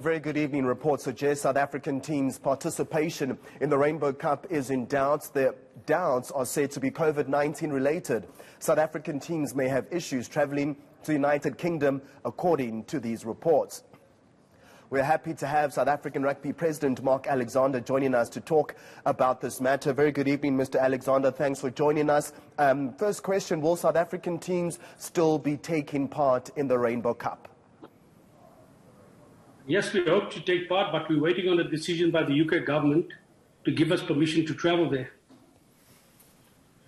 Very good evening. Reports suggest South African teams' participation in the Rainbow Cup is in doubt. The doubts are said to be COVID-19 related. South African teams may have issues travelling to the United Kingdom, according to these reports. We're happy to have South African Rugby President Mark Alexander joining us to talk about this matter. Very good evening, Mr. Alexander. Thanks for joining us. First question, will South African teams still be taking part in the Rainbow Cup? Yes, we hope to take part, but we're waiting on a decision by the UK government to give us permission to travel there.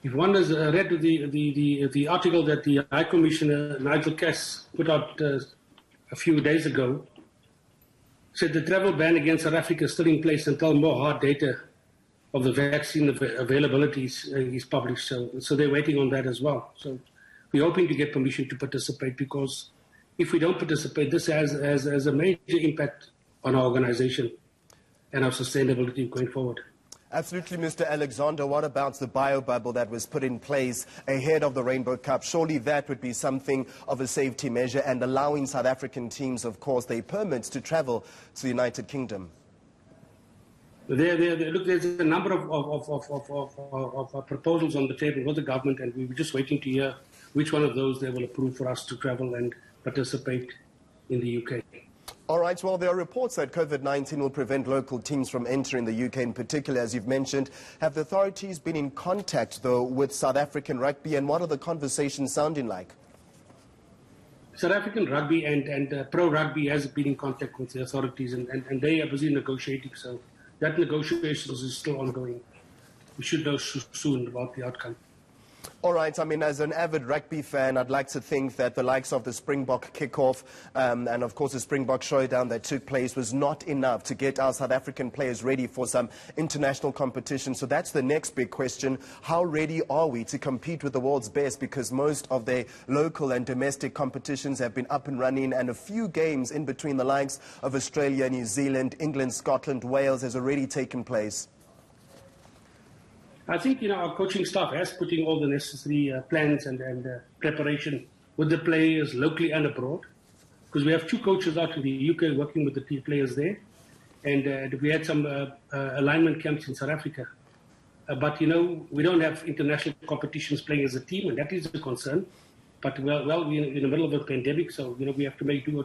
If one has read the article that the High Commissioner Nigel Cass put out a few days ago, said the travel ban against South Africa is still in place until more hard data of the vaccine availability is published. So they're waiting on that as well. So we're hoping to get permission to participate, because if we don't participate, this has a major impact on our organization and our sustainability going forward. Absolutely, Mr. Alexander. What about the bio bubble that was put in place ahead of the Rainbow Cup? Surely that would be something of a safety measure, and allowing South African teams, of course, their permits to travel to the United Kingdom. Look, there's a number of proposals on the table with the government, and we're just waiting to hear which one of those they will approve for us to travel and participate in the UK. All right, well, there are reports that COVID-19 will prevent local teams from entering the UK in particular, as you've mentioned. Have the authorities been in contact, though, with South African rugby, and what are the conversations sounding like? South African rugby and pro rugby has been in contact with the authorities, and they are busy negotiating, so that negotiations is still ongoing. We should know soon about the outcome. All right, I mean, as an avid rugby fan, I'd like to think that the likes of the Springbok kickoff and, of course, the Springbok showdown that took place was not enough to get our South African players ready for some international competition. So that's the next big question. How ready are we to compete with the world's best? Because most of their local and domestic competitions have been up and running, and a few games in between the likes of Australia, New Zealand, England, Scotland, Wales has already taken place. I think, our coaching staff has put in all the necessary plans and preparation with the players locally and abroad, because we have two coaches out in the UK working with the players there, and we had some alignment camps in South Africa. But, we don't have international competitions playing as a team, and that is a concern. But, well, we're in the middle of a pandemic, so, we have to do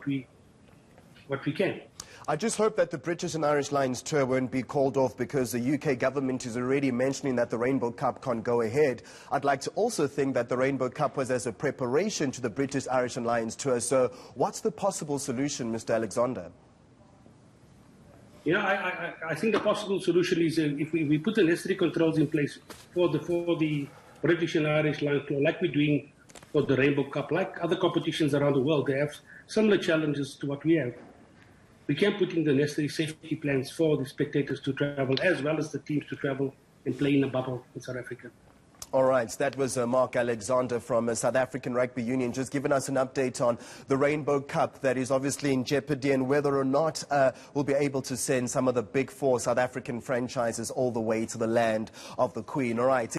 what we can. I just hope that the British and Irish Lions tour won't be called off, because the UK government is already mentioning that the Rainbow Cup can't go ahead. I'd like to also think that the Rainbow Cup was as a preparation to the British, Irish and Lions tour. So what's the possible solution, Mr. Alexander? I think the possible solution is if we put the necessary controls in place for the British and Irish Lions tour, like we're doing for the Rainbow Cup, like other competitions around the world. They have similar challenges to what we have. We can put in the necessary safety plans for the spectators to travel, as well as the teams to travel and play in a bubble in South Africa. All right, that was Mark Alexander from South African Rugby Union, just giving us an update on the Rainbow Cup that is obviously in jeopardy, and whether or not we'll be able to send some of the big four South African franchises all the way to the land of the Queen. All right.